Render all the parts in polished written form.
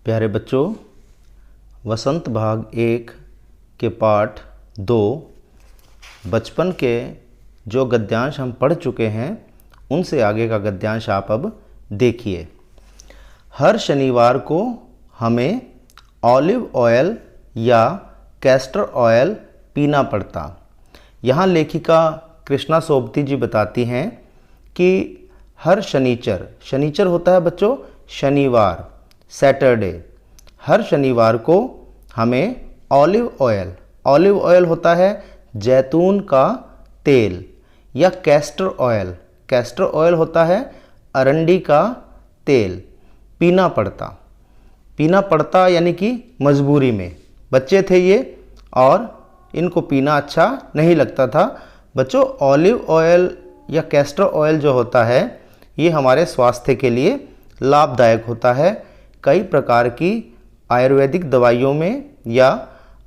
प्यारे बच्चों, वसंत भाग 1 के पाठ 2 बचपन के जो गद्यांश हम पढ़ चुके हैं उनसे आगे का गद्यांश आप अब देखिए। हर शनिवार को हमें ऑलिव ऑयल या कैस्टर ऑयल पीना पड़ता। यहाँ लेखिका कृष्णा सोबती जी बताती हैं कि हर शनिचर होता है बच्चों शनिवार, सैटरडे। हर शनिवार को हमें ऑलिव ऑयल होता है जैतून का तेल, या कैस्टर ऑयल होता है अरंडी का तेल पीना पड़ता यानी कि मजबूरी में। बच्चे थे ये और इनको पीना अच्छा नहीं लगता था। बच्चों, ऑलिव ऑयल या कैस्टर ऑयल जो होता है ये हमारे स्वास्थ्य के लिए लाभदायक होता है। कई प्रकार की आयुर्वेदिक दवाइयों में या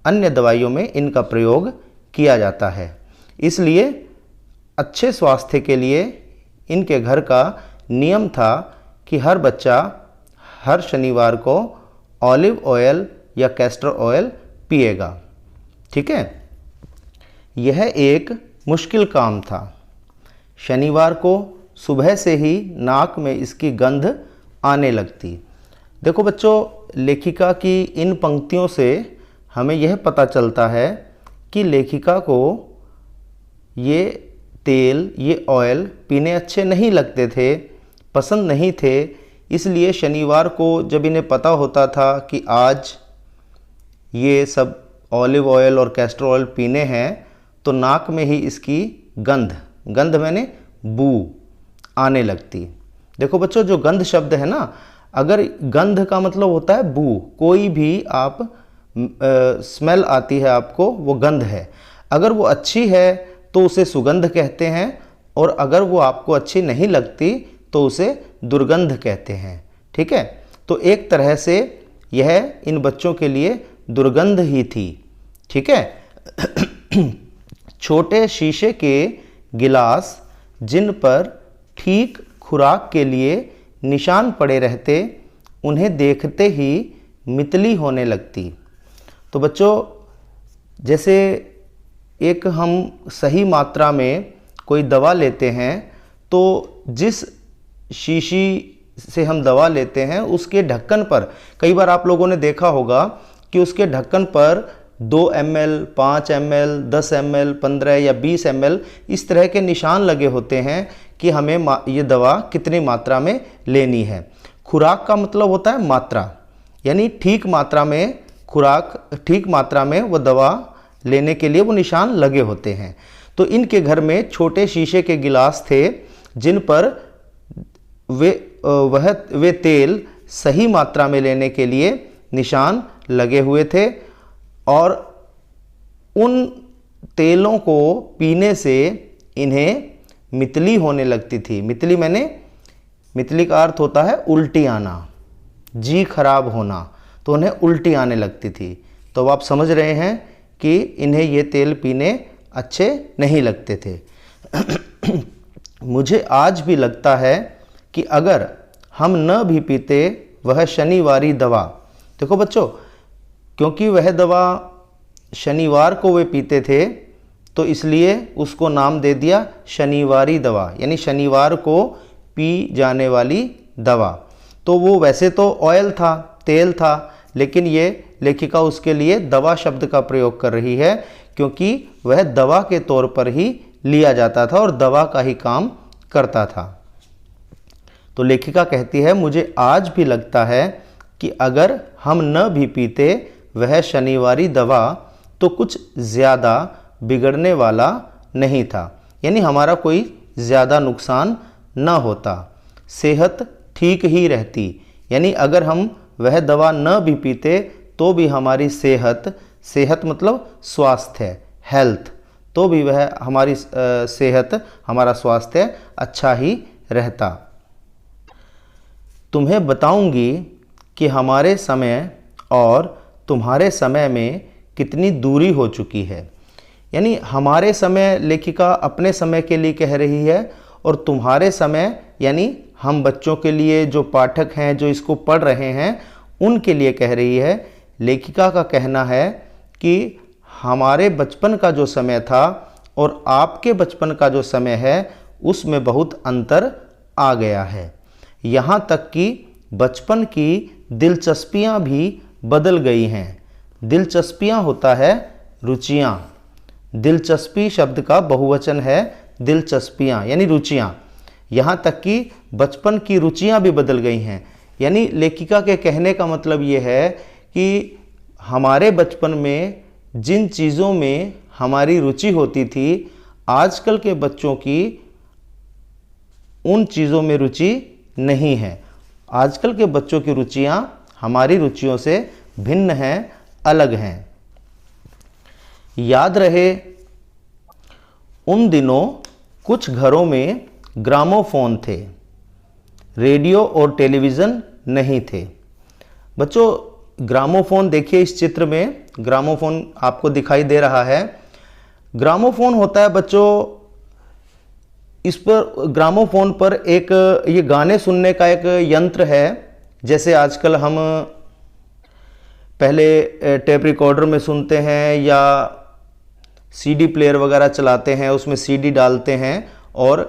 अन्य दवाइयों में इनका प्रयोग किया जाता है। इसलिए अच्छे स्वास्थ्य के लिए इनके घर का नियम था कि हर बच्चा हर शनिवार को ऑलिव ऑयल या कैस्टर ऑयल पिएगा। ठीक है, यह एक मुश्किल काम था। शनिवार को सुबह से ही नाक में इसकी गंध आने लगती। देखो बच्चों, लेखिका की इन पंक्तियों से हमें यह पता चलता है कि लेखिका को ये तेल, ये ऑयल पीने अच्छे नहीं लगते थे, पसंद नहीं थे। इसलिए शनिवार को जब इन्हें पता होता था कि आज ये सब ऑलिव ऑयल और कैस्टर ऑयल पीने हैं तो नाक में ही इसकी गंध मैंने बू आने लगती। देखो बच्चों, जो गंध शब्द है ना, अगर गंध का मतलब होता है बू, कोई भी आप स्मेल आती है आपको, वो गंध है। अगर वो अच्छी है तो उसे सुगंध कहते हैं, और अगर वो आपको अच्छी नहीं लगती तो उसे दुर्गंध कहते हैं। ठीक है, तो एक तरह से यह इन बच्चों के लिए दुर्गंध ही थी। ठीक है, छोटे शीशे के गिलास जिन पर ठीक खुराक के लिए निशान पड़े रहते, उन्हें देखते ही मितली होने लगती। तो बच्चों, जैसे एक हम सही मात्रा में कोई दवा लेते हैं तो जिस शीशी से हम दवा लेते हैं उसके ढक्कन पर, कई बार आप लोगों ने देखा होगा कि उसके ढक्कन पर 2 ml, 5 ml, 10 ml, 15 या 20 ml इस तरह के निशान लगे होते हैं कि हमें ये दवा कितनी मात्रा में लेनी है। खुराक का मतलब होता है मात्रा, यानी ठीक मात्रा में खुराक, ठीक मात्रा में वो दवा लेने के लिए वो निशान लगे होते हैं। तो इनके घर में छोटे शीशे के गिलास थे जिन पर वे तेल सही मात्रा में लेने के लिए निशान लगे हुए थे, और उन तेलों को पीने से इन्हें मितली होने लगती थी। मितली का अर्थ होता है उल्टी आना, जी खराब होना, तो उन्हें उल्टी आने लगती थी। तो आप समझ रहे हैं कि इन्हें ये तेल पीने अच्छे नहीं लगते थे। मुझे आज भी लगता है कि अगर हम न भी पीते वह शनिवारी दवा, देखो बच्चों, क्योंकि वह दवा शनिवार को वे पीते थे तो इसलिए उसको नाम दे दिया शनिवारी दवा, यानी शनिवार को पी जाने वाली दवा। तो वो वैसे तो ऑयल था, तेल था, लेकिन ये लेखिका उसके लिए दवा शब्द का प्रयोग कर रही है क्योंकि वह दवा के तौर पर ही लिया जाता था और दवा का ही काम करता था। तो लेखिका कहती है, मुझे आज भी लगता है कि अगर हम न भी पीते वह शनिवारी दवा तो कुछ ज़्यादा बिगड़ने वाला नहीं था, यानी हमारा कोई ज़्यादा नुकसान न होता, सेहत ठीक ही रहती। यानी अगर हम वह दवा न भी पीते तो भी हमारी सेहत मतलब स्वास्थ्य, हेल्थ, तो भी वह हमारी सेहत, हमारा स्वास्थ्य अच्छा ही रहता। तुम्हें बताऊंगी कि हमारे समय और तुम्हारे समय में कितनी दूरी हो चुकी है। यानी हमारे समय लेखिका अपने समय के लिए कह रही है, और तुम्हारे समय यानी हम बच्चों के लिए, जो पाठक हैं, जो इसको पढ़ रहे हैं, उनके लिए कह रही है। लेखिका का कहना है कि हमारे बचपन का जो समय था और आपके बचपन का जो समय है उसमें बहुत अंतर आ गया है। यहाँ तक कि बचपन की दिलचस्पियाँ भी बदल गई हैं। दिलचस्पियाँ होता है रुचियाँ। दिलचस्पी शब्द का बहुवचन है दिलचस्पियाँ यानी रुचियाँ। यहाँ तक कि बचपन की रुचियाँ भी बदल गई हैं। यानी लेखिका के कहने का मतलब ये है कि हमारे बचपन में जिन चीज़ों में हमारी रुचि होती थी, आजकल के बच्चों की उन चीज़ों में रुचि नहीं है। आजकल के बच्चों की रुचियाँ हमारी रुचियों से भिन्न हैं, अलग हैं। याद रहे, उन दिनों कुछ घरों में ग्रामोफोन थे, रेडियो और टेलीविज़न नहीं थे। बच्चों, ग्रामोफोन देखिए, इस चित्र में ग्रामोफोन आपको दिखाई दे रहा है। ग्रामोफोन होता है बच्चों, इस पर ग्रामोफोन पर एक ये गाने सुनने का एक यंत्र है। जैसे आजकल हम पहले टेप रिकॉर्डर में सुनते हैं या सीडी प्लेयर वगैरह चलाते हैं, उसमें सीडी डालते हैं और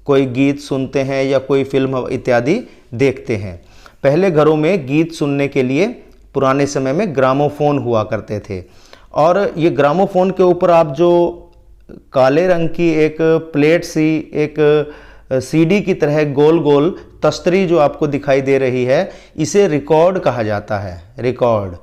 कोई गीत सुनते हैं या कोई फिल्म इत्यादि देखते हैं। पहले घरों में गीत सुनने के लिए पुराने समय में ग्रामोफोन हुआ करते थे। और ये ग्रामोफोन के ऊपर आप जो काले रंग की एक प्लेट सी, एक सीडी की तरह गोल गोल तस्तरी जो आपको दिखाई दे रही है, इसे रिकॉर्ड कहा जाता है, रिकॉर्ड।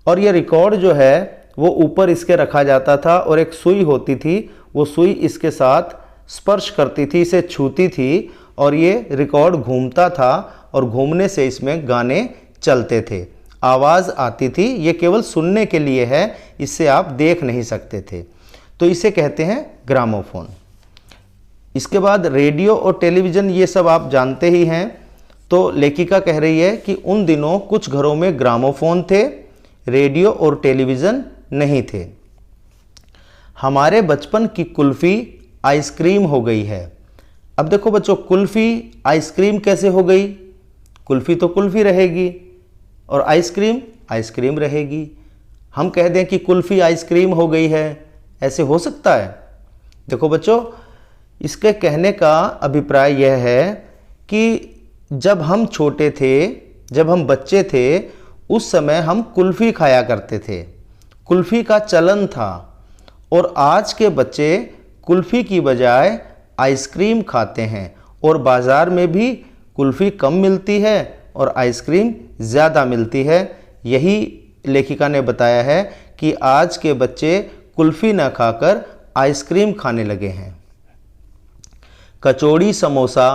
और ये रिकॉर्ड जो है वो ऊपर इसके रखा जाता था और एक सुई होती थी, वो सुई इसके साथ स्पर्श करती थी, इसे छूती थी और ये रिकॉर्ड घूमता था और घूमने से इसमें गाने चलते थे, आवाज़ आती थी। ये केवल सुनने के लिए है, इससे आप देख नहीं सकते थे, तो इसे कहते हैं ग्रामोफोन। इसके बाद रेडियो और टेलीविज़न, ये सब आप जानते ही हैं। तो लेखिका कह रही है कि उन दिनों कुछ घरों में ग्रामोफोन थे, रेडियो और टेलीविज़न नहीं थे। हमारे बचपन की कुल्फ़ी आइसक्रीम हो गई है। अब देखो बच्चों, कुल्फ़ी आइसक्रीम कैसे हो गई? कुल्फ़ी तो कुल्फ़ी रहेगी और आइसक्रीम आइसक्रीम रहेगी। हम कह दें कि कुल्फ़ी आइसक्रीम हो गई है, ऐसे हो सकता है? देखो बच्चों, इसके कहने का अभिप्राय यह है कि जब हम छोटे थे, जब हम बच्चे थे, उस समय हम कुल्फ़ी खाया करते थे, कुल्फ़ी का चलन था। और आज के बच्चे कुल्फ़ी की बजाय आइसक्रीम खाते हैं और बाज़ार में भी कुल्फ़ी कम मिलती है और आइसक्रीम ज़्यादा मिलती है। यही लेखिका ने बताया है कि आज के बच्चे कुल्फ़ी न खाकर आइसक्रीम खाने लगे हैं। कचौड़ी समोसा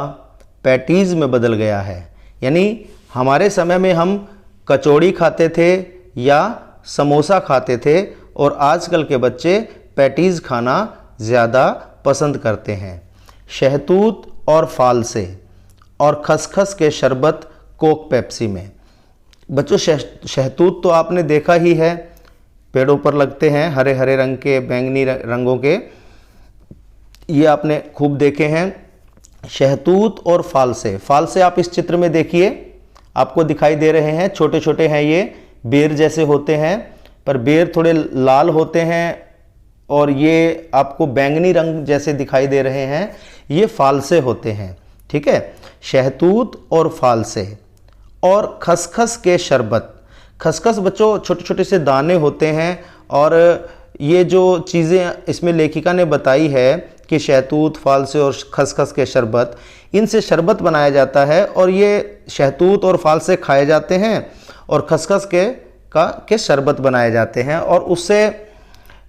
पैटीज़ में बदल गया है। यानी हमारे समय में हम कचौड़ी खाते थे या समोसा खाते थे और आजकल के बच्चे पैटीज़ खाना ज़्यादा पसंद करते हैं। शहतूत और फालसे और खसखस के शरबत कोक पेप्सी में। बच्चों, शहतूत तो आपने देखा ही है, पेड़ों पर लगते हैं, हरे हरे रंग के, बैंगनी रंगों के, ये आपने खूब देखे हैं। शहतूत और फालसे, फालसे आप इस चित्र में देखिए, आपको दिखाई दे रहे हैं, छोटे छोटे हैं, ये बेर जैसे होते हैं, पर बेर थोड़े लाल होते हैं और ये आपको बैंगनी रंग जैसे दिखाई दे रहे हैं, ये फालसे होते हैं। ठीक है, शहतूत और फालसे और खसखस के शरबत। खसखस बच्चों छोटे छोटे से दाने होते हैं और ये जो चीज़ें इसमें लेखिका ने बताई है कि शहतूत, फालसे और खसखस के शरबत, इनसे शरबत बनाया जाता है और ये शहतूत और फालसे खाए जाते हैं और खसखस के शरबत बनाए जाते हैं। और उससे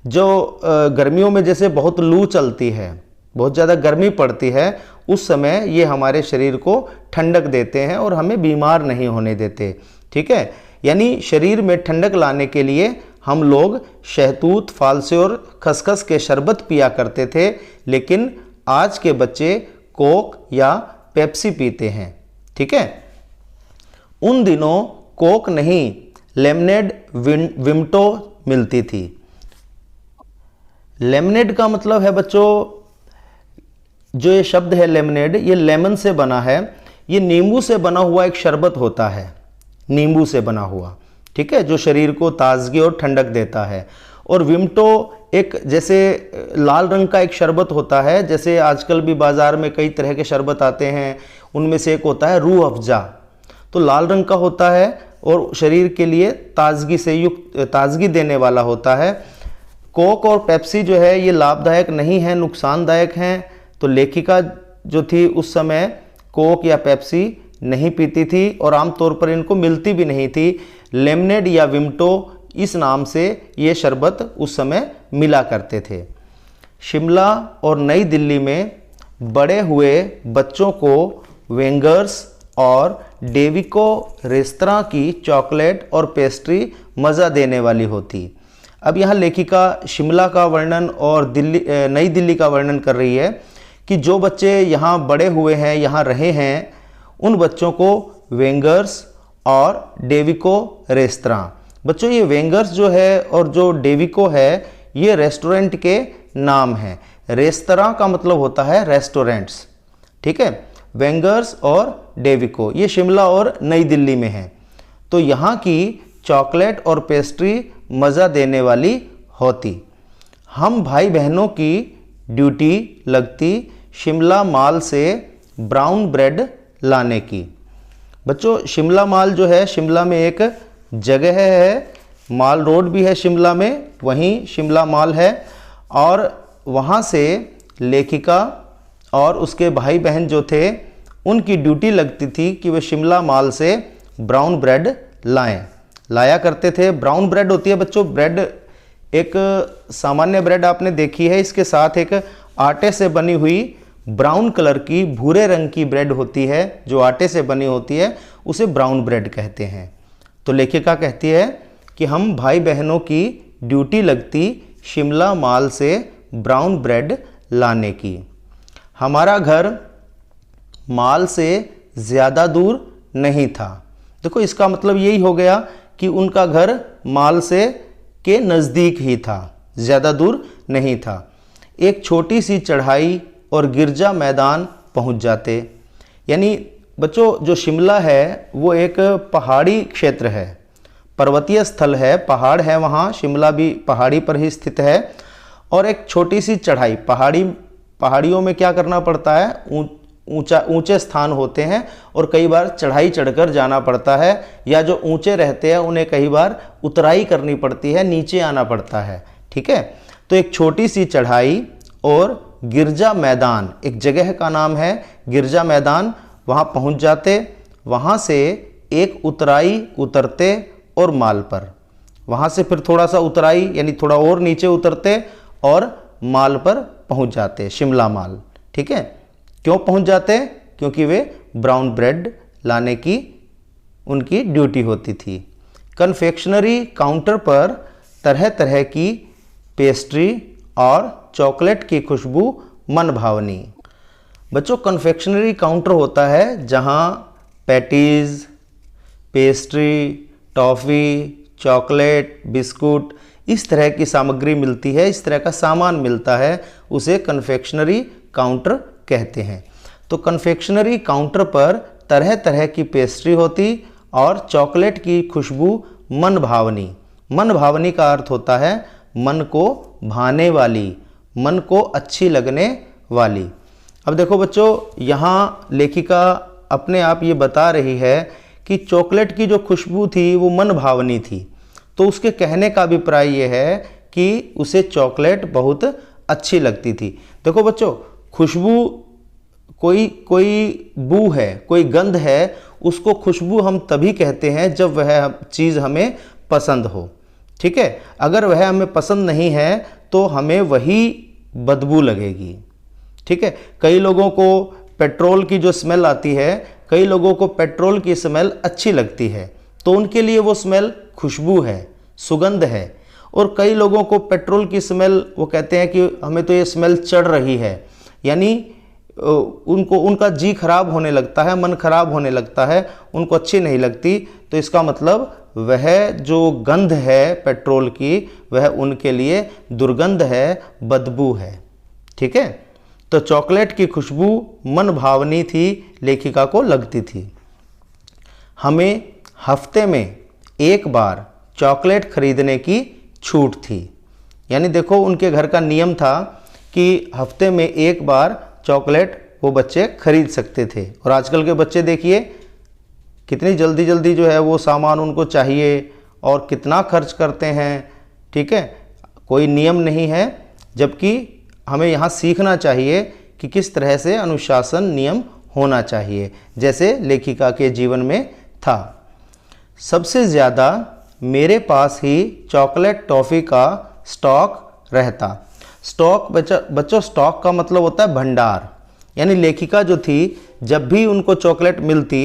जो गर्मियों में जैसे बहुत लू चलती है, बहुत ज़्यादा गर्मी पड़ती है, उस समय ये हमारे शरीर को ठंडक देते हैं और हमें बीमार नहीं होने देते। ठीक है, यानी शरीर में ठंडक लाने के लिए हम लोग शहतूत, फालसे और खसखस के शरबत पिया करते थे, लेकिन आज के बच्चे कोक या पेप्सी पीते हैं। ठीक है, उन दिनों कोक नहीं, लेमनेड, विम्टो मिलती थी। लेमनेड का मतलब है बच्चों, जो ये शब्द है लेमनेड, ये लेमन से बना है, ये नींबू से बना हुआ एक शरबत होता है। नींबू से बना हुआ, ठीक है, जो शरीर को ताजगी और ठंडक देता है। और विमटो एक जैसे लाल रंग का एक शरबत होता है, जैसे आजकल भी बाज़ार में कई तरह के शरबत आते हैं, उनमें से एक होता है रूह अफ़ज़ा, तो लाल रंग का होता है और शरीर के लिए ताजगी से युक्त, ताजगी देने वाला होता है। कोक और पेप्सी जो है ये लाभदायक नहीं है, नुकसानदायक हैं। तो लेखिका जो थी उस समय कोक या पेप्सी नहीं पीती थी और आमतौर पर इनको मिलती भी नहीं थी। लेमनेड या विमटो इस नाम से ये शरबत उस समय मिला करते थे। शिमला और नई दिल्ली में बड़े हुए बच्चों को वेंगर्स और डेविको रेस्तरां की चॉकलेट और पेस्ट्री मज़ा देने वाली होती। अब यहाँ लेखिका शिमला का वर्णन और नई दिल्ली का वर्णन कर रही है कि जो बच्चे यहाँ बड़े हुए हैं, यहाँ रहे हैं, उन बच्चों को वेंगर्स और डेविको रेस्तरां। बच्चों ये वेंगर्स जो है और जो डेविको है ये रेस्टोरेंट के नाम हैं। रेस्तरां का मतलब होता है रेस्टोरेंट्स, ठीक है। वेंगर्स और डेविको ये शिमला और नई दिल्ली में हैं। तो यहाँ की चॉकलेट और पेस्ट्री मज़ा देने वाली होती। हम भाई बहनों की ड्यूटी लगती शिमला माल से ब्राउन ब्रेड लाने की। बच्चों शिमला माल जो है, शिमला में एक जगह है, माल रोड भी है शिमला में, वहीं शिमला माल है, और वहाँ से लेखिका और उसके भाई बहन जो थे उनकी ड्यूटी लगती थी कि वे शिमला माल से ब्राउन ब्रेड लाया करते थे। ब्राउन ब्रेड होती है बच्चों, ब्रेड एक सामान्य ब्रेड आपने देखी है, इसके साथ एक आटे से बनी हुई ब्राउन कलर की, भूरे रंग की ब्रेड होती है जो आटे से बनी होती है, उसे ब्राउन ब्रेड कहते हैं। तो लेखिका कहती है कि हम भाई बहनों की ड्यूटी लगती शिमला माल से ब्राउन ब्रेड लाने की। हमारा घर माल से ज़्यादा दूर नहीं था। देखो इसका मतलब यही हो गया कि उनका घर माल से के नज़दीक ही था, ज़्यादा दूर नहीं था। एक छोटी सी चढ़ाई और गिरजा मैदान पहुंच जाते। यानी बच्चों जो शिमला है वो एक पहाड़ी क्षेत्र है, पर्वतीय स्थल है, पहाड़ है वहाँ, शिमला भी पहाड़ी पर ही स्थित है। और एक छोटी सी चढ़ाई, पहाड़ियों में क्या करना पड़ता है, ऊंचे स्थान होते हैं और कई बार चढ़ाई चढ़कर जाना पड़ता है, या जो ऊंचे रहते हैं उन्हें कई बार उतराई करनी पड़ती है, नीचे आना पड़ता है, ठीक है। तो एक छोटी सी चढ़ाई और गिरजा मैदान, एक जगह का नाम है गिरजा मैदान, वहाँ पहुँच जाते। वहाँ से एक उतराई उतरते और माल पर, वहाँ से फिर थोड़ा सा उतराई यानी थोड़ा और नीचे उतरते और माल पर पहुँच जाते, शिमला माल, ठीक है। क्यों पहुँच जाते? क्योंकि वे ब्राउन ब्रेड लाने की उनकी ड्यूटी होती थी। कन्फेक्शनरी काउंटर पर तरह तरह की पेस्ट्री और चॉकलेट की खुशबू मन भावनी। बच्चों कन्फेक्शनरी काउंटर होता है जहां patties, pastry, toffee, chocolate, biscuit इस तरह की सामग्री मिलती है, इस तरह का सामान मिलता है, उसे कन्फेक्शनरी काउंटर कहते हैं। तो कन्फेक्शनरी काउंटर पर तरह तरह की पेस्ट्री होती और चॉकलेट की खुशबू मन भावनी। मन भावनी का अर्थ होता है मन को भाने वाली, मन को अच्छी लगने वाली। अब देखो बच्चों यहाँ लेखिका अपने आप ये बता रही है कि चॉकलेट की जो खुशबू थी वो मन भावनी थी, तो उसके कहने का अभिप्राय ये है कि उसे चॉकलेट बहुत अच्छी लगती थी। देखो बच्चों खुशबू कोई बू है, कोई गंध है, उसको खुशबू हम तभी कहते हैं जब वह चीज़ हमें पसंद हो, ठीक है। अगर वह हमें पसंद नहीं है तो हमें वही बदबू लगेगी, ठीक है। कई लोगों को पेट्रोल की जो स्मेल आती है, कई लोगों को पेट्रोल की स्मेल अच्छी लगती है, तो उनके लिए वो स्मेल खुशबू है, सुगंध है। और कई लोगों को पेट्रोल की स्मेल वो कहते हैं कि हमें तो ये स्मेल चढ़ रही है, यानी उनका जी खराब होने लगता है, मन खराब होने लगता है, उनको अच्छी नहीं लगती। तो इसका मतलब वह जो गंध है पेट्रोल की वह उनके लिए दुर्गंध है, बदबू है, ठीक है। तो चॉकलेट की खुशबू मन भावनी थी, लेखिका को लगती थी। हमें हफ्ते में एक बार चॉकलेट खरीदने की छूट थी। यानी देखो उनके घर का नियम था कि हफ्ते में एक बार चॉकलेट वो बच्चे खरीद सकते थे। और आजकल के बच्चे देखिए कितनी जल्दी जल्दी जो है वो सामान उनको चाहिए और कितना खर्च करते हैं। ठीक है, कोई नियम नहीं है, जबकि हमें यहाँ सीखना चाहिए कि किस तरह से अनुशासन नियम होना चाहिए, जैसे लेखिका के जीवन में था। सबसे ज़्यादा मेरे पास ही चॉकलेट टॉफ़ी का स्टॉक रहता। स्टॉक बच्चों स्टॉक का मतलब होता है भंडार। यानी लेखिका जो थी जब भी उनको चॉकलेट मिलती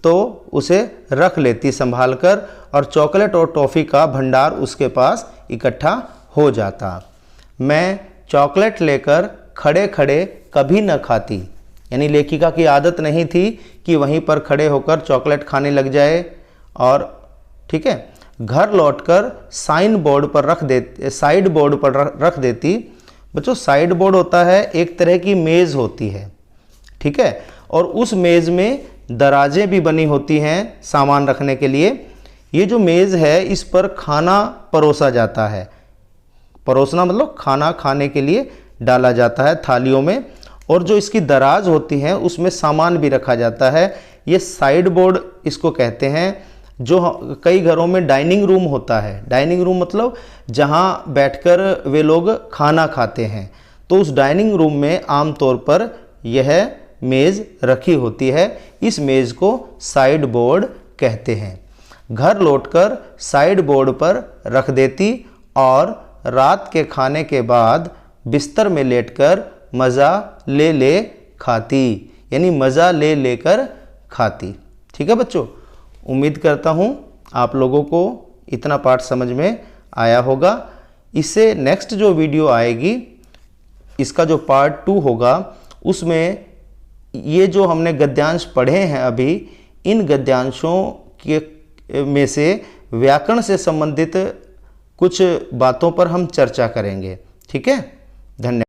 तो उसे रख लेती संभाल कर, और चॉकलेट और टॉफ़ी का भंडार उसके पास इकट्ठा हो जाता। मैं चॉकलेट लेकर खड़े खड़े कभी न खाती। यानी लेखिका की आदत नहीं थी कि वहीं पर खड़े होकर चॉकलेट खाने लग जाए। और ठीक है, घर लौटकर साइड बोर्ड पर रख देती। बच्चों साइड बोर्ड होता है एक तरह की मेज़ होती है। ठीक है, और उस मेज़ में दराजें भी बनी होती हैं सामान रखने के लिए। ये जो मेज़ है इस पर खाना परोसा जाता है। परोसना मतलब खाना खाने के लिए डाला जाता है थालियों में, और जो इसकी दराज होती हैं उसमें सामान भी रखा जाता है। ये साइड बोर्ड इसको कहते हैं। जो कई घरों में डाइनिंग रूम होता है, डाइनिंग रूम मतलब जहाँ बैठकर वे लोग खाना खाते हैं, तो उस डाइनिंग रूम में आमतौर पर यह मेज़ रखी होती है। इस मेज़ को साइड बोर्ड कहते हैं। घर लौटकर साइड बोर्ड पर रख देती और रात के खाने के बाद बिस्तर में लेटकर मज़ा ले खाती। यानी मज़ा लेकर खाती। ठीक है बच्चों, उम्मीद करता हूँ आप लोगों को इतना पाठ समझ में आया होगा। इससे नेक्स्ट जो वीडियो आएगी, इसका जो पार्ट 2 होगा, उसमें ये जो हमने गद्यांश पढ़े हैं अभी, इन गद्यांशों के में से व्याकरण से संबंधित कुछ बातों पर हम चर्चा करेंगे। ठीक है, धन्यवाद।